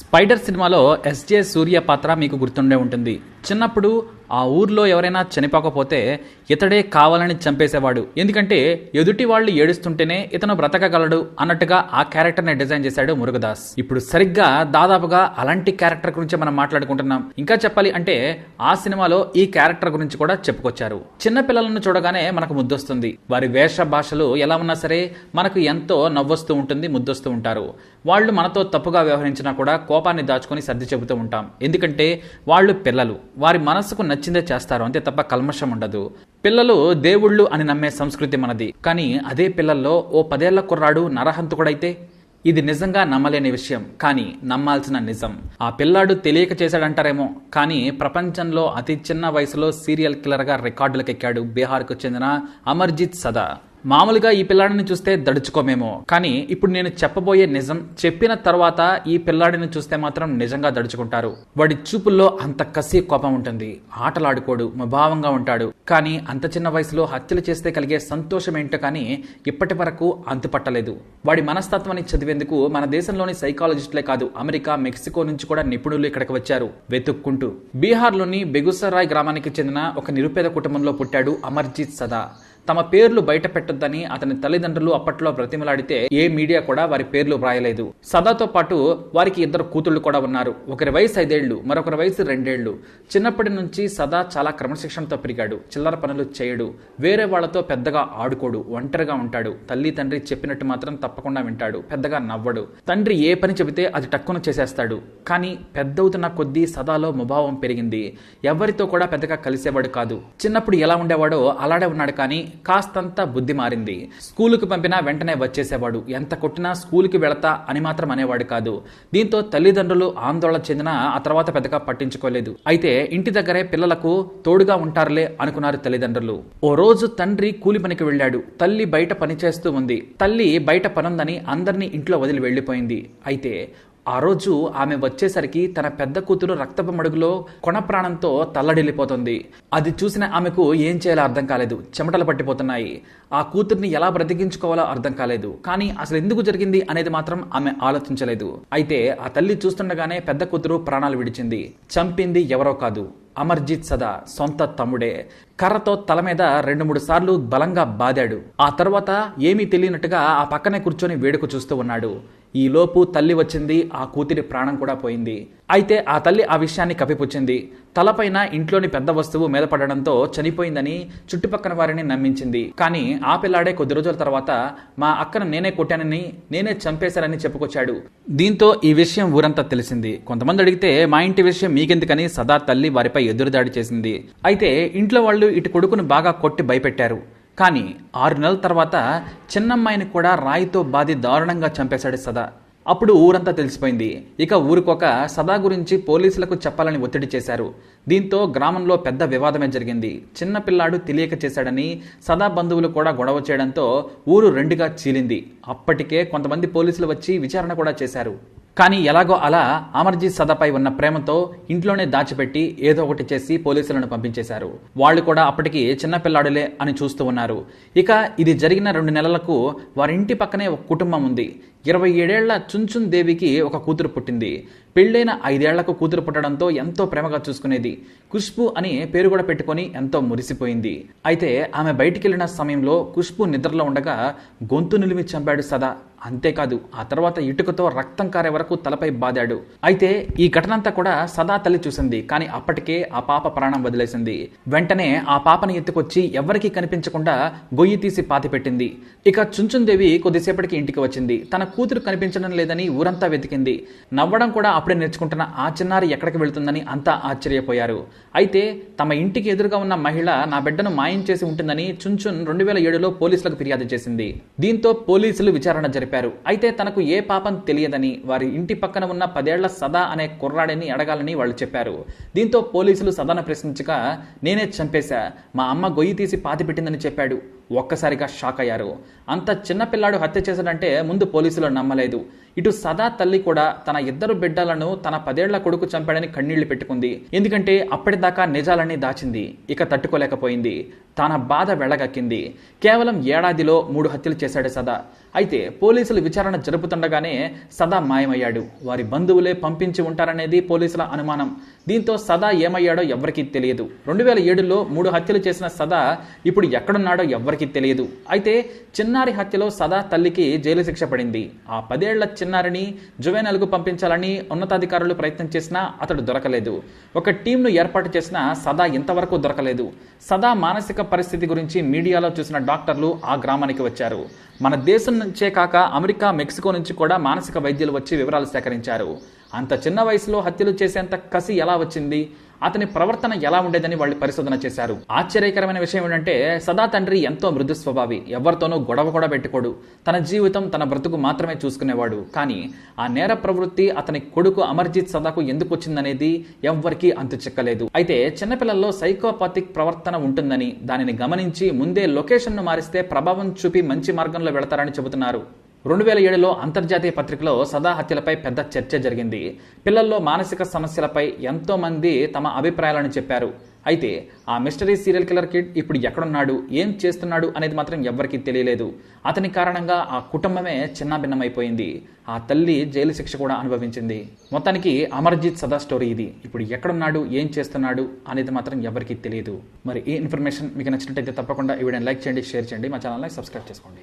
Spider సినిమాలో SJ సూర్య పాత్ర మీకు గుర్తుండే ఉంటుంది. చిన్నప్పుడు ఆ ఊర్లో ఎవరైనా చనిపోకపోతే ఇతడే కావాలని చంపేసేవాడు. ఎందుకంటే ఎదుటి వాళ్ళు ఏడుస్తుంటేనే ఇతను బ్రతకగలడు అన్నట్టుగా ఆ క్యారెక్టర్ని డిజైన్ చేశాడు మురుగదాస్. ఇప్పుడు సరిగ్గా దాదాపుగా అలాంటి క్యారెక్టర్ గురించి మనం మాట్లాడుకుంటున్నాం. ఇంకా చెప్పాలి అంటే ఆ సినిమాలో ఈ క్యారెక్టర్ గురించి కూడా చెప్పుకొచ్చారు. చిన్న పిల్లలను చూడగానే మనకు ముద్దొస్తుంది. వారి వేష భాషలు ఎలా ఉన్నా సరే మనకు ఎంతో నవ్వొస్తూ ఉంటుంది, ముద్దొస్తూ ఉంటారు. వాళ్ళు మనతో తప్పుగా వ్యవహరించినా కూడా కోపాన్ని దాచుకొని సర్ది చెబుతూ ఉంటాం. ఎందుకంటే వాళ్ళు పిల్లలు, వారి మనసుకు నచ్చిందే చేస్తారు, అంతే తప్ప కల్మషం ఉండదు. పిల్లలు దేవుళ్ళు అని నమ్మే సంస్కృతి మనది. కానీ అదే పిల్లల్లో ఓ 10 ఏళ్ల కుర్రాడు నరహంతకుడైతే ఇది నిజంగా నమ్మలేని విషయం, కానీ నమ్మాల్సిన నిజం. ఆ పిల్లాడు తెలియక చేశాడంటారేమో, కానీ ప్రపంచంలో అతి చిన్న వయసులో సీరియల్ కిల్లర్గా రికార్డులకెక్కాడు బీహార్కు చెందిన అమర్జిత్ సదా. మామూలుగా ఈ పిల్లాడిని చూస్తే దడుచుకోమేమో, కానీ ఇప్పుడు నేను చెప్పబోయే నిజం చెప్పిన తర్వాత ఈ పిల్లాడిని చూస్తే మాత్రం నిజంగా దడుచుకుంటారు. వాడి చూపుల్లో అంత కసి కోపం ఉంటుంది. ఆటలాడుకోడు, ముభావంగా ఉంటాడు. కానీ అంత చిన్న వయసులో హత్యలు చేస్తే కలిగే సంతోషం ఏంటో కానీ ఇప్పటి వరకు అంతుపట్టలేదు. వాడి మనస్తత్వాన్ని చదివేందుకు మన దేశంలోని సైకాలజిస్టులే కాదు, అమెరికా, మెక్సికో నుంచి కూడా నిపుణులు ఇక్కడికి వచ్చారు వెతుక్కుంటూ. బీహార్లోని బెగుసరాయ్ గ్రామానికి చెందిన ఒక నిరుపేద కుటుంబంలో పుట్టాడు అమర్జిత్ సదా. తమ పేర్లు బయట పెట్టొద్దని అతని తల్లిదండ్రులు అప్పట్లో బ్రతిమలాడితే ఏ మీడియా కూడా వారి పేర్లు వ్రాయలేదు. సదాతో పాటు వారికి 2 కూతుళ్లు కూడా ఉన్నారు. ఒకరి వయసు 5 ఏళ్లు, మరొకరి వయసు 2 ఏళ్లు. చిన్నప్పటి నుంచి సదా చాలా క్రమశిక్షణతో పెరిగాడు. చిల్లర పనులు చేయడు, వేరే వాళ్లతో పెద్దగా ఆడుకోడు, ఒంటరిగా ఉంటాడు. తల్లి తండ్రి చెప్పినట్టు మాత్రం తప్పకుండా వింటాడు, పెద్దగా నవ్వడు. తండ్రి ఏ పని చెబితే అది టక్కున చేసేస్తాడు. కానీ పెద్దవుతున్న కొద్దీ సదాలో ముభావం పెరిగింది. ఎవరితో కూడా పెద్దగా కలిసేవాడు కాదు. చిన్నప్పుడు ఎలా ఉండేవాడో అలాడే ఉన్నాడు, కానీ కాస్తంత బుద్ధి మారింది. స్కూలుకు పంపినా వెంటనే వచ్చేసేవాడు. ఎంత కొట్టినా స్కూలుకి వెళతా అని మాత్రం అనేవాడు కాదు. దీంతో తల్లిదండ్రులు ఆందోళన చెందినా ఆ తర్వాత పెద్దగా పట్టించుకోలేదు. అయితే ఇంటి దగ్గరే పిల్లలకు తోడుగా ఉంటారులే అనుకున్నారు తల్లిదండ్రులు. ఓ రోజు తండ్రి కూలి పనికి వెళ్ళాడు. తల్లి బయట పని చేస్తూ ఉంది. తల్లి బయట పనుందని అందరినీ ఇంట్లో వదిలి వెళ్లిపోయింది. అయితే ఆ రోజు ఆమె వచ్చేసరికి తన పెద్ద కూతురు రక్తపు మడుగులో కొన ప్రాణంతో తల్లడిల్లిపోతుంది. అది చూసిన ఆమెకు ఏం చేయాలో అర్థం కాలేదు. చెమటలు పట్టిపోతున్నాయి. ఆ కూతుర్ని ఎలా బ్రతికించుకోవాలో అర్థం కాలేదు. కానీ అసలు ఎందుకు జరిగింది అనేది మాత్రం ఆమె ఆలోచించలేదు. అయితే ఆ తల్లి చూస్తుండగానే పెద్ద కూతురు ప్రాణాలు విడిచింది. చంపింది ఎవరో కాదు, అమర్జిత్ సదా సొంత తమ్ముడే. కర్రతో తల మీద 2-3 సార్లు బలంగా బాదాడు. ఆ తర్వాత ఏమీ తెలియనట్టుగా ఆ పక్కనే కూర్చొని వేడుక చూస్తూ ఉన్నాడు. ఈ లోపు తల్లి వచ్చింది. ఆ కూతురి ప్రాణం కూడా పోయింది. అయితే ఆ తల్లి ఆ విషయాన్ని కప్పిపుచ్చింది. తలపైన ఇంట్లోని పెద్ద వస్తువు మీద పడడంతో చనిపోయిందని చుట్టుపక్కల వారిని నమ్మించింది. కానీ ఆ పిల్లాడే కొద్ది రోజుల తర్వాత మా అక్కను నేనే కొట్టానని, నేనే చంపేశానని చెప్పుకొచ్చాడు. దీంతో ఈ విషయం ఊరంతా తెలిసింది. కొంతమంది అడిగితే మా ఇంటి విషయం మీకెందుకని సదా తల్లి వారిపై ఎదురుదాడి చేసింది. అయితే ఇంట్లో వాళ్ళు ఇటు కొడుకును బాగా కొట్టి భయపెట్టారు. కానీ 6 నెలల తర్వాత చిన్నమ్మాయిని కూడా రాయితో బాది దారుణంగా చంపేశాడు సదా. అప్పుడు ఊరంతా తెలిసిపోయింది. ఇక ఊరికొక సదా గురించి పోలీసులకు చెప్పాలని ఒత్తిడి చేశారు. దీంతో గ్రామంలో పెద్ద వివాదమే జరిగింది. చిన్న పిల్లాడు తెలియక చేశాడని సదా బంధువులు కూడా గొడవ చేయడంతో ఊరు 2గా చీలింది. అప్పటికే కొంతమంది పోలీసులు వచ్చి విచారణ కూడా చేశారు. కానీ ఎలాగో అలా అమర్జిత్ సదాపై ఉన్న ప్రేమతో ఇంట్లోనే దాచిపెట్టి ఏదో ఒకటి చేసి పోలీసులను పంపించేశారు. వాళ్ళు కూడా అప్పటికి చిన్నపిల్లాడులే అని చూస్తూ ఉన్నారు. ఇక ఇది జరిగిన 2 నెలలకు వారింటి పక్కనే ఒక కుటుంబం ఉంది. 27 ఏళ్ల చున్చున్ దేవికి ఒక కూతురు పుట్టింది. పెళ్ళైన 5 ఏళ్లకు కూతురు పుట్టడంతో ఎంతో ప్రేమగా చూసుకునేది. ఖుష్బు అని పేరు కూడా పెట్టుకొని ఎంతో మురిసిపోయింది. అయితే ఆమె బయటికెళ్లిన సమయంలో ఖుష్బు నిద్రలో ఉండగా గొంతు నిలిమి చంపాడు సదా. అంతేకాదు ఆ తర్వాత ఇటుకతో రక్తం కారే వరకు తలపై బాదాడు. అయితే ఈ ఘటనంతా కూడా సదా తల్లి చూసింది. కానీ అప్పటికే ఆ పాప ప్రాణం వదిలేసింది. వెంటనే ఆ పాపని ఎత్తుకొచ్చి ఎవరికీ కనిపించకుండా గొయ్యి తీసి పాతిపెట్టింది. ఇక చున్చున్ దేవి కొద్దిసేపటికి ఇంటికి వచ్చింది. తన కూతురు కనిపించడం లేదని ఊరంతా వెతికింది. నవ్వడం కూడా అప్పుడే నేర్చుకుంటున్న ఆ చిన్నారి ఎక్కడికి వెళ్తుందని అంతా ఆశ్చర్యపోయారు. అయితే తమ ఇంటికి ఎదురుగా ఉన్న మహిళ నా బిడ్డను మాయం చేసి ఉంటుందని చున్చున్ 2007లో పోలీసులకు ఫిర్యాదు చేసింది. దీంతో పోలీసులు విచారణ జరిపారు. అయితే తనకు ఏ పాపం తెలియదని, వారి ఇంటి పక్కన ఉన్న 10 ఏళ్ల సదా అనే కుర్రాడిని అడగాలని వాళ్ళు చెప్పారు. దీంతో పోలీసులు సదాను ప్రశ్నించగా నేనే చంపేశా, మా అమ్మ గొయ్యి తీసి పాతిపెట్టిందని చెప్పాడు. ఒక్కసారిగా షాక్ అయ్యారు. అంత చిన్నపిల్లాడు హత్య చేశాడంటే ముందు పోలీసులు నమ్మలేదు. ఇటు సదా తల్లి కూడా తన ఇద్దరు బిడ్డలను తన 10 ఏళ్ల కొడుకు చంపాడని కన్నీళ్లు పెట్టుకుంది. ఎందుకంటే అప్పటిదాకా నిజాలన్నీ దాచింది. ఇక తట్టుకోలేకపోయింది. తన బాధ వెళ్ళగక్కింది. కేవలం ఏడాదిలో 3 హత్యలు చేశాడు సదా. అయితే పోలీసులు విచారణ జరుపుతుండగానే సదా మాయమయ్యాడు. వారి బంధువులే పంపించి ఉంటారనేది పోలీసుల అనుమానం. దీంతో సదా ఏమయ్యాడో ఎవ్వరికీ తెలియదు. 2007లో 3 హత్యలు చేసిన సదా ఇప్పుడు ఎక్కడున్నాడో ఎవ్వరికీ తెలియదు. అయితే చిన్నారి హత్యలో సదా తల్లికి జైలు శిక్ష పడింది. ఆ 10 ఏళ్ల చిన్నారిని జువెనైల్కు పంపించాలని ఉన్నతాధికారులు ప్రయత్నం చేసినా అతడు దొరకలేదు. ఒక టీంను ఏర్పాటు చేసినా సదా ఇంతవరకు దొరకలేదు. సదా మానసిక పరిస్థితి గురించి మీడియాలో చూసిన డాక్టర్లు ఆ గ్రామానికి వచ్చారు. మన దేశం నుంచే కాక అమెరికా, మెక్సికో నుంచి కూడా మానసిక వైద్యులు వచ్చి వివరాలు సేకరించారు. అంత చిన్న వయసులో హత్యలు చేసేంత కసి ఎలా వచ్చింది, అతని ప్రవర్తన ఎలా ఉండేదని వాళ్ళు పరిశోధన చేశారు. ఆశ్చర్యకరమైన విషయం ఏంటంటే సదా తండ్రి ఎంతో మృదు స్వభావి, ఎవరితోనూ గొడవ కూడా పెట్టుకోడు. తన జీవితం, తన బ్రతుకు మాత్రమే చూసుకునేవాడు. కానీ ఆ నేర ప్రవృత్తి అతని కొడుకు అమర్జిత్ సదాకు ఎందుకు వచ్చిందనేది ఎవ్వరికీ అంతు చిక్కలేదు. అయితే చిన్నపిల్లల్లో సైకోపాతిక్ ప్రవర్తన ఉంటుందని, దానిని గమనించి ముందే లొకేషన్ను మారిస్తే ప్రభావం చూపి మంచి మార్గంలో వెళతారని చెబుతున్నారు. 2007లో అంతర్జాతీయ పత్రికలో సదా హత్యలపై పెద్ద చర్చ జరిగింది. పిల్లల్లో మానసిక సమస్యలపై ఎంతో మంది తమ అభిప్రాయాలను చెప్పారు. అయితే ఆ మిస్టరీ సీరియల్ కిల్లర్ కిడ్ ఇప్పుడు ఎక్కడున్నాడు, ఏం చేస్తున్నాడు అనేది మాత్రం ఎవ్వరికీ తెలియలేదు. అతని కారణంగా ఆ కుటుంబమే చిన్నాభిన్నమైపోయింది. ఆ తల్లి జైలు శిక్ష కూడా అనుభవించింది. మొత్తానికి అమర్జిత్ సదా స్టోరీ ఇది. ఇప్పుడు ఎక్కడున్నాడు, ఏం చేస్తున్నాడు అనేది మాత్రం ఎవరికీ తెలియదు. మరి ఈ ఇన్ఫర్మేషన్ మీకు నచ్చినట్టయితే తప్పకుండా ఈ వీడియోని లైక్ చేయండి, షేర్ చేయండి, మా ఛానల్ని సబ్స్క్రైబ్ చేసుకోండి.